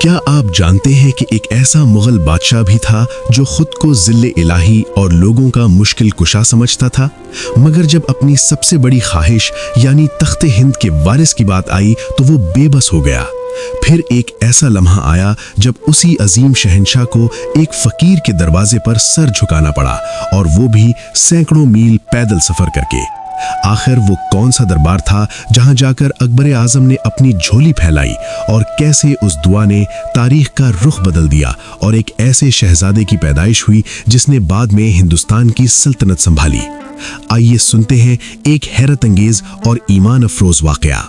کیا آپ جانتے ہیں کہ ایک ایسا مغل بادشاہ بھی تھا جو خود کو ذل الہی اور لوگوں کا مشکل کشا سمجھتا تھا، مگر جب اپنی سب سے بڑی خواہش یعنی تخت ہند کے وارث کی بات آئی تو وہ بے بس ہو گیا۔ پھر ایک ایسا لمحہ آیا جب اسی عظیم شہنشاہ کو ایک فقیر کے دروازے پر سر جھکانا پڑا، اور وہ بھی سینکڑوں میل پیدل سفر کر کے۔ آخر وہ کون سا دربار تھا جہاں جا کر اکبر اعظم نے اپنی جھولی پھیلائی، اور کیسے اس دعا نے تاریخ کا رخ بدل دیا اور ایک ایسے شہزادے کی پیدائش ہوئی جس نے بعد میں ہندوستان کی سلطنت سنبھالی۔ آئیے سنتے ہیں ایک حیرت انگیز اور ایمان افروز واقعہ۔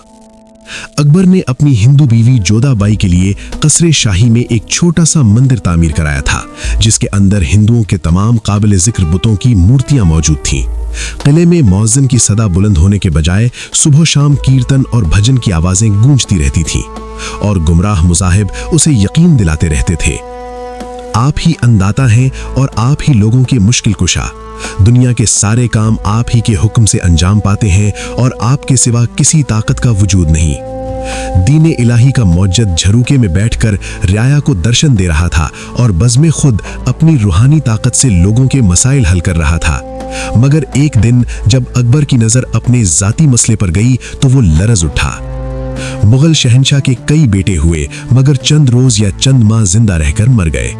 اکبر نے اپنی ہندو بیوی جودھا بائی کے لیے قصر شاہی میں ایک چھوٹا سا مندر تعمیر کرایا تھا، جس کے اندر ہندوؤں کے تمام قابل ذکر بتوں کی مورتیاں موجود تھیں۔ قلعے میں مؤذن کی صدا بلند ہونے کے بجائے صبح و شام کیرتن اور بھجن کی آوازیں گونجتی رہتی تھیں، اور گمراہ مذاہب اسے یقین دلاتے رہتے تھے، آپ ہی انداتا ہیں اور آپ ہی لوگوں کے مشکل کشا، دنیا کے سارے کام آپ ہی کے حکم سے انجام پاتے ہیں اور آپ کے سوا کسی طاقت کا وجود نہیں۔ دین الہی کا موجد جھروکے میں بیٹھ کر رعایا کو درشن دے رہا تھا اور بزم خود اپنی روحانی طاقت سے لوگوں کے مسائل حل کر رہا تھا، مگر ایک دن جب اکبر کی نظر اپنے ذاتی مسئلے پر گئی تو وہ لرز اٹھا۔ مغل شہنشاہ کے کئی بیٹے ہوئے، مگر چند روز یا چند ماہ زندہ رہ کر مر گئے۔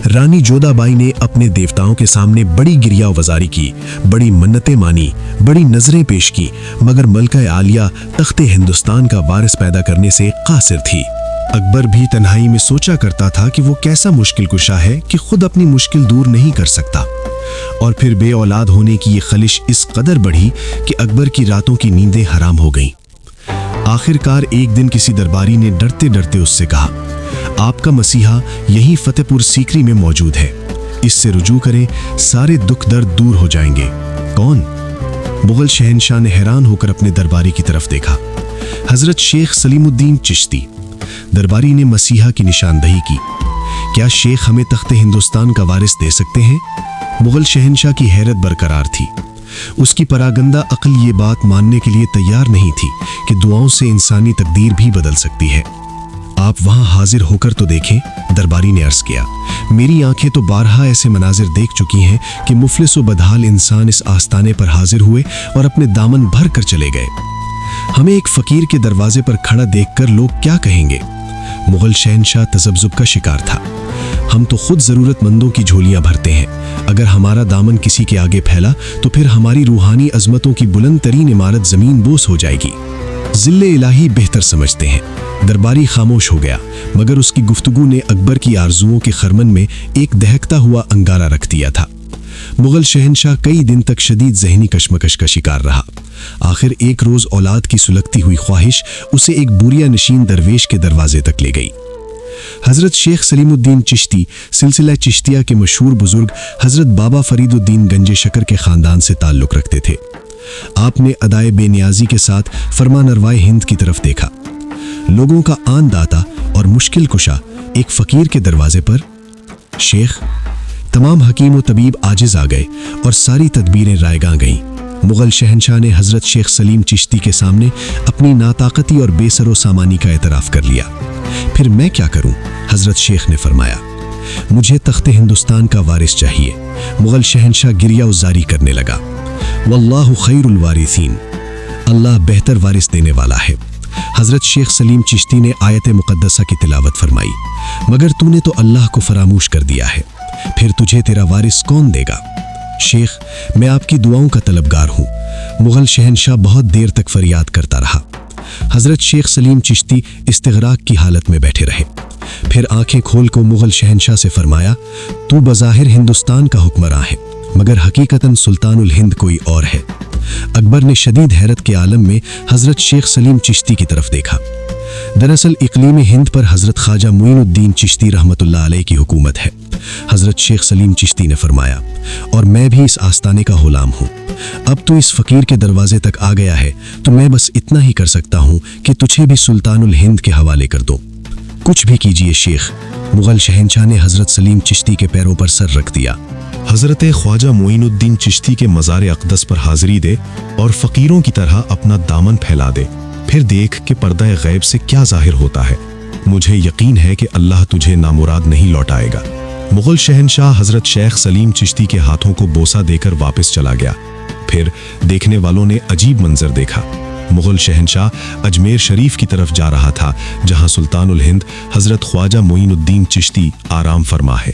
رانی جودھا بائی نے اپنے دیوتاؤں کے سامنے بڑی گریہ وزاری کی، بڑی منتیں مانی، بڑی نظریں پیش کی، مگر ملکہ عالیہ تخت ہندوستان کا وارث پیدا کرنے سے قاصر تھی۔ اکبر بھی تنہائی میں سوچا کرتا تھا کہ وہ کیسا مشکل کشا ہے کہ خود اپنی مشکل دور نہیں کر سکتا، اور پھر بے اولاد ہونے کی یہ خلش اس قدر بڑھی کہ اکبر کی راتوں کی نیندیں حرام ہو گئیں۔ آخر کار ایک دن کسی درباری نے ڈرتے ڈرتے اس سے کہا، آپ کا مسیحا یہی فتح پور سیکری میں موجود ہے، اس سے رجوع کریں، سارے دکھ درد دور ہو جائیں گے۔ کون؟ مغل شہنشاہ نے حیران ہو کر اپنے درباری کی طرف دیکھا۔ حضرت شیخ سلیم الدین چشتی۔ درباری نے مسیحا کی نشاندہی کی۔ کیا شیخ ہمیں تخت ہندوستان کا وارث دے سکتے ہیں؟ مغل شہنشاہ کی حیرت برقرار تھی۔ اس کی پراگندہ عقل یہ بات ماننے کے لیے تیار نہیں تھی کہ دعاؤں سے انسانی تقدیر بھی بدل سکتی ہے۔ آپ وہاں حاضر ہو کر تو دیکھیں، درباری نے عرض کیا۔ میری آنکھیں تو بارہا ایسے مناظر دیکھ چکی ہیں کہ مفلس و بدحال انسان اس آستانے پر حاضر ہوئے اور اپنے دامن بھر کر چلے گئے۔ ہمیں ایک فقیر کے دروازے پر کھڑا دیکھ کر لوگ کیا کہیں گے؟ مغل شہنشاہ تذبذب کا شکار تھا۔ ہم تو خود ضرورت مندوں کی جھولیاں بھرتے ہیں، اگر ہمارا دامن کسی کے آگے پھیلا تو پھر ہماری روحانی عظمتوں کی بلند ترین عمارت زمین بوس ہو جائے گی۔ ذل الہی بہتر سمجھتے ہیں۔ درباری خاموش ہو گیا، مگر اس کی گفتگو نے اکبر کی آرزوؤں کے خرمن میں ایک دہکتا ہوا انگارہ رکھ دیا تھا۔ مغل شہنشاہ کئی دن تک شدید ذہنی کشمکش کا شکار رہا۔ آخر ایک روز اولاد کی سلگتی ہوئی خواہش اسے ایک بوریا نشین درویش کے دروازے تک لے گئی۔ حضرت شیخ سلیم الدین چشتی سلسلہ چشتیہ کے مشہور بزرگ حضرت بابا فرید الدین گنج شکر کے خاندان سے تعلق رکھتے تھے۔ آپ نے ادائے بے نیازی کے ساتھ فرمان روائے ہند کی طرف دیکھا۔ لوگوں کا آن داتا اور مشکل کشا ایک فقیر کے دروازے پر۔ شیخ، تمام حکیم و طبیب عاجز آ گئے اور ساری تدبیریں رائیگاں گئیں۔ مغل شہنشاہ نے حضرت شیخ سلیم چشتی کے سامنے اپنی ناطاقتی اور بے سر و سامانی کا اعتراف کر لیا۔ پھر میں کیا کروں؟ حضرت شیخ نے فرمایا، مجھے تخت ہندوستان کا وارث چاہیے۔ مغل شہنشاہ گریہ وزاری کرنے لگا۔ واللہ خیر الوارثین، اللہ بہتر وارث دینے والا ہے۔ حضرت شیخ سلیم چشتی نے آیت مقدسہ کی تلاوت فرمائی، مگر تو نے تو اللہ کو فراموش کر دیا ہے، پھر تجھے تیرا وارث کون دے گا؟ شیخ، میں آپ کی دعاؤں کا طلبگار ہوں۔ مغل شہنشاہ بہت دیر تک فریاد کرتا رہا۔ حضرت شیخ سلیم چشتی استغراق کی حالت میں بیٹھے رہے۔ پھر آنکھیں کھول کو مغل شہنشاہ سے فرمایا، تو بظاہر ہندوستان کا حکمراں ہے، مگر حقیقتاً سلطان الہند کوئی اور ہے۔ اکبر نے شدید حیرت کے عالم میں حضرت شیخ سلیم چشتی کی طرف دیکھا۔ دراصل اقلیم ہند پر حضرت خواجہ معین الدین چشتی رحمۃ اللہ علیہ کی حکومت ہے۔ حضرت شیخ سلیم چشتی نے فرمایا، اور میں بھی اس آستانے کا غلام ہوں۔ اب تو اس فقیر کے دروازے تک آ گیا ہے تو میں بس اتنا ہی کر سکتا ہوں کہ تجھے بھی سلطان الہند کے حوالے کر دوں۔ کچھ بھی کیجئے شیخ۔ مغل شہنشاہ نے حضرت سلیم چشتی کے پیروں پر سر رکھ دیا۔ حضرت خواجہ معین الدین چشتی کے مزار اقدس پر حاضری دے اور فقیروں کی طرح اپنا دامن پھیلا دے، پھر دیکھ کہ پردہ غیب سے کیا ظاہر ہوتا ہے۔ مجھے یقین ہے کہ اللہ تجھے نامراد نہیں لوٹائے گا۔ مغل شہنشاہ حضرت شیخ سلیم چشتی کے ہاتھوں کو بوسہ دے کر واپس چلا گیا۔ پھر دیکھنے والوں نے عجیب منظر دیکھا۔ مغل شہنشاہ اجمیر شریف کی طرف جا رہا تھا، جہاں سلطان الہند حضرت خواجہ معین الدین چشتی آرام فرما ہے۔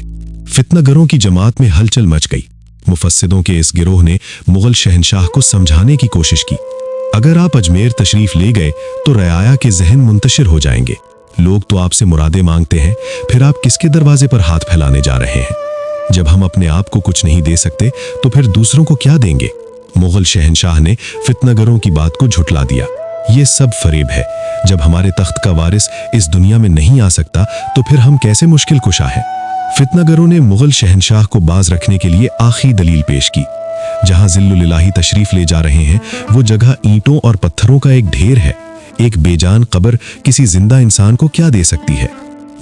فتنہ گروں کی جماعت میں ہلچل مچ گئی۔ مفسدوں کے اس گروہ نے مغل شہنشاہ کو سمجھانے کی کوشش کی۔ اگر آپ اجمیر تشریف لے گئے تو رعایا کے ذہن منتشر ہو جائیں گے۔ لوگ تو آپ سے مرادیں مانگتے ہیں، پھر آپ کس کے دروازے پر ہاتھ پھیلانے جا رہے ہیں؟ جب ہم اپنے آپ کو کچھ نہیں دے سکتے تو پھر دوسروں کو کیا دیں گے؟ مغل شہنشاہ نے فتنہ گروں کی بات کو جھٹلا دیا۔ یہ سب فریب ہے۔ جب ہمارے تخت کا وارث اس دنیا میں نہیں آ سکتا تو پھر ہم کیسے مشکل کشا ہیں؟ فتنہ گروں نے مغل شہنشاہ کو باز رکھنے کے لیے آخری دلیل پیش کی۔ جہاں ذل الہی تشریف لے جا رہے ہیں وہ جگہ اینٹوں اور پتھروں کا ایک ڈھیر ہے۔ ایک بے جان قبر کسی زندہ انسان کو کیا دے سکتی ہے؟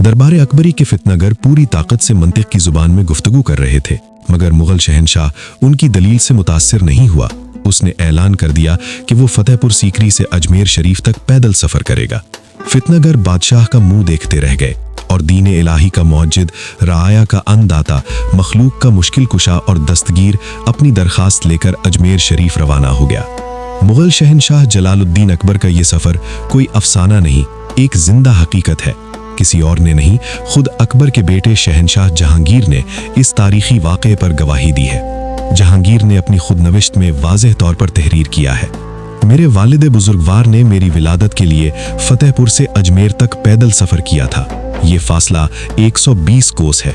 دربار اکبری کے فتنہ گر پوری طاقت سے منطق کی زبان میں گفتگو کر رہے تھے، مگر مغل شہنشاہ ان کی دلیل سے متاثر نہیں ہوا۔ اس نے اعلان کر دیا کہ وہ فتح پور سیکری سے اجمیر شریف تک پیدل سفر کرے گا۔ فتنہ گر بادشاہ کا منہ دیکھتے رہ گئے اور دین الہی کا موجد، رعایا کا انداتا، مخلوق کا مشکل کشا اور دستگیر اپنی درخواست لے کر اجمیر شریف روانہ ہو گیا۔ مغل شہنشاہ جلال الدین اکبر کا یہ سفر کوئی افسانہ نہیں، ایک زندہ حقیقت ہے۔ کسی اور نے نہیں، خود اکبر کے بیٹے شہنشاہ جہانگیر نے اس تاریخی واقعے پر گواہی دی ہے۔ جہانگیر نے اپنی خود نوشت میں واضح طور پر تحریر کیا ہے: میرے والد بزرگوار نے میری ولادت کے لیے فتح پور سے اجمیر تک پیدل سفر کیا تھا۔ یہ فاصلہ 120 کوس ہے۔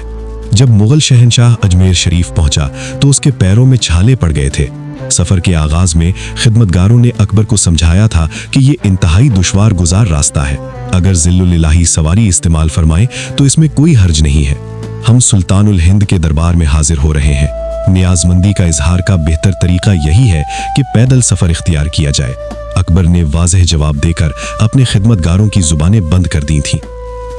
جب مغل شہنشاہ اجمیر شریف پہنچا تو اس کے پیروں میں چھالے پڑ گئے تھے۔ سفر کے آغاز میں خدمتگاروں نے اکبر کو سمجھایا تھا کہ یہ انتہائی دشوار گزار راستہ ہے۔ اگر ذل الہی سواری استعمال فرمائے تو اس میں کوئی حرج نہیں ہے۔ ہم سلطان الہند کے دربار میں حاضر ہو رہے ہیں۔ نیاز مندی کا اظہار کا بہتر طریقہ یہی ہے کہ پیدل سفر اختیار کیا جائے۔ اکبر نے واضح جواب دے کر اپنے خدمتگاروں کی زبانیں بند کر دی تھیں۔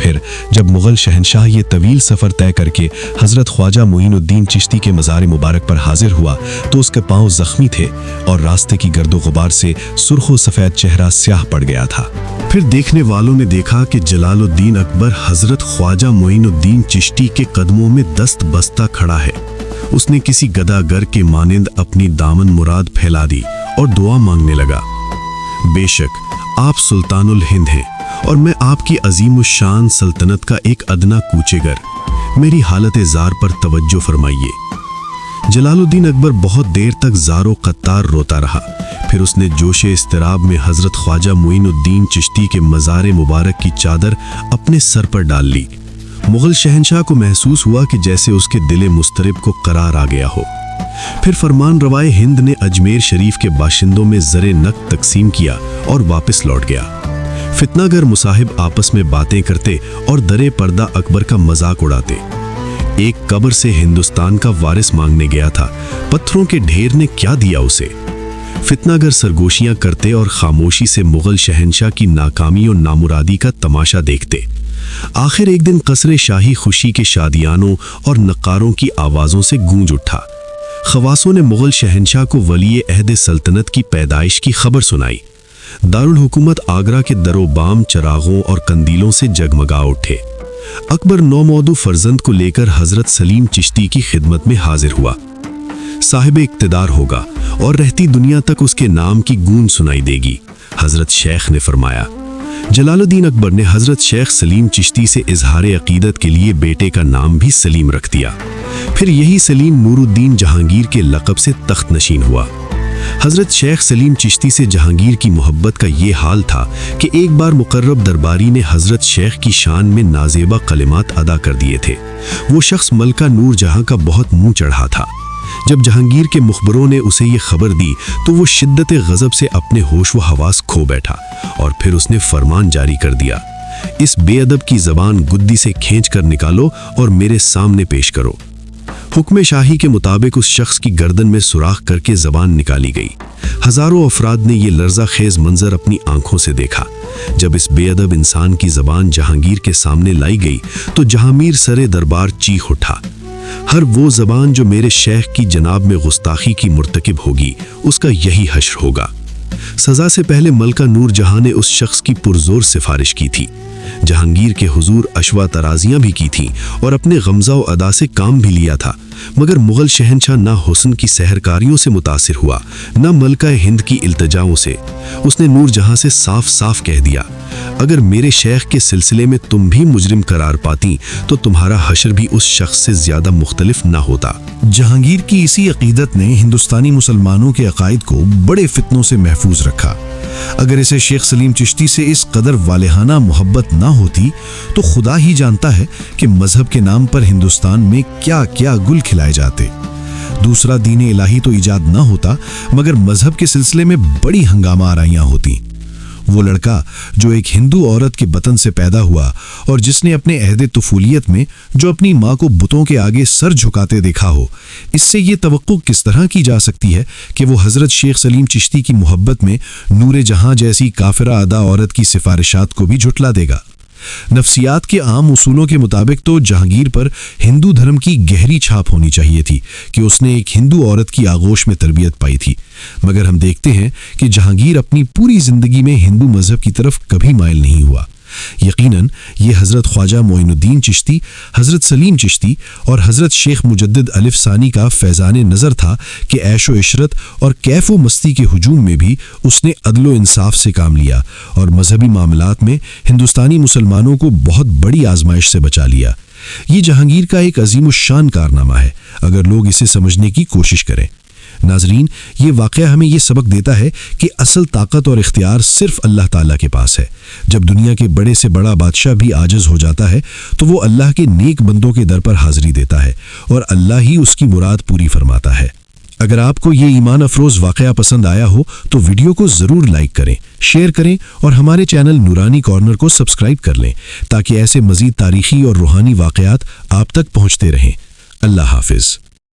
پھر جب مغل شہنشاہ یہ طویل سفر طے کر کے حضرت خواجہ معین الدین چشتی کے مزار مبارک پر حاضر ہوا تو اس کے پاؤں زخمی تھے اور راستے کی گرد و غبار سے سرخ و سفید چہرہ سیاہ پڑ گیا تھا۔ پھر دیکھنے والوں نے دیکھا کہ جلال الدین اکبر حضرت خواجہ معین الدین چشتی کے قدموں میں دست بستہ کھڑا ہے۔ اس نے کسی گداگر کے مانند اپنی دامن مراد پھیلا دی اور دعا مانگنے لگا: بے شک آپ سلطان الہند ہیں اور میں آپ کی عظیم الشان سلطنت کا ایک ادنا کوچے گر، میری حالت زار پر توجہ فرمائیے۔ جلال الدین اکبر بہت دیر تک زار و قطار روتا رہا۔ پھر اس نے جوش اضطراب میں حضرت خواجہ معین الدین چشتی کے مزار مبارک کی چادر اپنے سر پر ڈال لی۔ مغل شہنشاہ کو محسوس ہوا کہ جیسے اس کے دل مضطرب کو قرار آ گیا ہو۔ پھر فرمان روائے ہند نے اجمیر شریف کے باشندوں میں زر نقد تقسیم کیا اور واپس لوٹ گیا۔ فتنہ گر مصاحب آپس میں باتیں کرتے اور درے پردہ اکبر کا مذاق اڑاتے۔ ایک قبر سے ہندوستان کا وارث مانگنے گیا تھا، پتھروں کے ڈھیر نے کیا دیا اسے؟ فتنہ گر سرگوشیاں کرتے اور خاموشی سے مغل شہنشاہ کی ناکامی اور نامرادی کا تماشا دیکھتے۔ آخر ایک دن قصر شاہی خوشی کے شادیانوں اور نقاروں کی آوازوں سے گونج اٹھا۔ خواصوں نے مغل شہنشاہ کو ولی عہد سلطنت کی پیدائش کی خبر سنائی۔ دارالحکومت آگرہ کے در و بام چراغوں اور قندیلوں سے جگمگا اٹھے۔ اکبر نومودو فرزند کو لے کر حضرت سلیم چشتی کی خدمت میں حاضر ہوا۔ صاحب اقتدار ہوگا اور رہتی دنیا تک اس کے نام کی گونج سنائی دے گی، حضرت شیخ نے فرمایا۔ جلال الدین اکبر نے حضرت شیخ سلیم چشتی سے اظہار عقیدت کے لیے بیٹے کا نام بھی سلیم رکھ دیا۔ پھر یہی سلیم نور الدین جہانگیر کے لقب سے تخت نشین ہوا۔ حضرت شیخ سلیم چشتی سے جہانگیر کی محبت کا یہ حال تھا کہ ایک بار مقرب درباری نے حضرت شیخ کی شان میں نازیبہ کلمات ادا کر دیے تھے۔ وہ شخص ملکہ نور جہاں کا بہت منہ چڑھا تھا۔ جب جہانگیر کے مخبروں نے اسے یہ خبر دی تو وہ شدت غضب سے اپنے ہوش و حواس کھو بیٹھا اور پھر اس نے فرمان جاری کر دیا: اس بے ادب کی زبان گدی سے کھینچ کر نکالو اور میرے سامنے پیش کرو۔ حکم شاہی کے مطابق اس شخص کی گردن میں سوراخ کر کے زبان نکالی گئی۔ ہزاروں افراد نے یہ لرزہ خیز منظر اپنی آنکھوں سے دیکھا۔ جب اس بے ادب انسان کی زبان جہانگیر کے سامنے لائی گئی تو جہانگیر سرے دربار چیخ اٹھا: ہر وہ زبان جو میرے شیخ کی جناب میں گستاخی کی مرتکب ہوگی، اس کا یہی حشر ہوگا۔ سزا سے پہلے ملکہ نور جہاں نے اس شخص کی پرزور سفارش کی تھی۔ جہانگیر کے حضور اشوا ترازیاں بھی کی تھیں اور اپنے غمزہ و ادا سے کام بھی لیا تھا، مگر مغل شہنشاہ نہ حسن کی سحرکاریوں سے متاثر ہوا نہ ملکہ ہند کی التجاؤں سے۔ اس نے نور جہاں سے صاف صاف کہہ دیا، اگر میرے شیخ کے سلسلے میں تم بھی مجرم قرار پاتی تو تمہارا حشر بھی اس شخص سے زیادہ مختلف نہ ہوتا۔ جہانگیر کی اسی عقیدت نے ہندوستانی مسلمانوں کے عقائد کو بڑے فتنوں سے محفوظ رکھا۔ اگر اسے شیخ سلیم چشتی سے اس قدر والہانہ محبت نہ ہوتی تو خدا ہی جانتا ہے کہ مذہب کے نام پر ہندوستان میں کیا کیا گل کھلائے جاتے۔ دوسرا دین الہی تو ایجاد نہ ہوتا، مگر مذہب کے سلسلے میں بڑی ہنگامہ آرائیاں ہوتی۔ وہ لڑکا جو ایک ہندو عورت کے بطن سے پیدا ہوا اور جس نے اپنے عہد طفولیت میں جو اپنی ماں کو بتوں کے آگے سر جھکاتے دیکھا ہو، اس سے یہ توقع کس طرح کی جا سکتی ہے کہ وہ حضرت شیخ سلیم چشتی کی محبت میں نور جہاں جیسی کافرہ ادا عورت کی سفارشات کو بھی جھٹلا دے گا؟ نفسیات کے عام اصولوں کے مطابق تو جہانگیر پر ہندو دھرم کی گہری چھاپ ہونی چاہیے تھی کہ اس نے ایک ہندو عورت کی آغوش میں تربیت پائی تھی، مگر ہم دیکھتے ہیں کہ جہانگیر اپنی پوری زندگی میں ہندو مذہب کی طرف کبھی مائل نہیں ہوا۔ یقیناً یہ حضرت خواجہ معین الدین چشتی، حضرت سلیم چشتی اور حضرت شیخ مجدد الف ثانی کا فیضان نظر تھا کہ عیش و عشرت اور کیف و مستی کے ہجوم میں بھی اس نے عدل و انصاف سے کام لیا اور مذہبی معاملات میں ہندوستانی مسلمانوں کو بہت بڑی آزمائش سے بچا لیا۔ یہ جہانگیر کا ایک عظیم الشان کارنامہ ہے اگر لوگ اسے سمجھنے کی کوشش کریں۔ ناظرین، یہ واقعہ ہمیں یہ سبق دیتا ہے کہ اصل طاقت اور اختیار صرف اللہ تعالیٰ کے پاس ہے۔ جب دنیا کے بڑے سے بڑا بادشاہ بھی عاجز ہو جاتا ہے تو وہ اللہ کے نیک بندوں کے در پر حاضری دیتا ہے اور اللہ ہی اس کی مراد پوری فرماتا ہے۔ اگر آپ کو یہ ایمان افروز واقعہ پسند آیا ہو تو ویڈیو کو ضرور لائک کریں، شیئر کریں اور ہمارے چینل نورانی کارنر کو سبسکرائب کر لیں تاکہ ایسے مزید تاریخی اور روحانی واقعات آپ تک پہنچتے رہیں۔ اللہ حافظ۔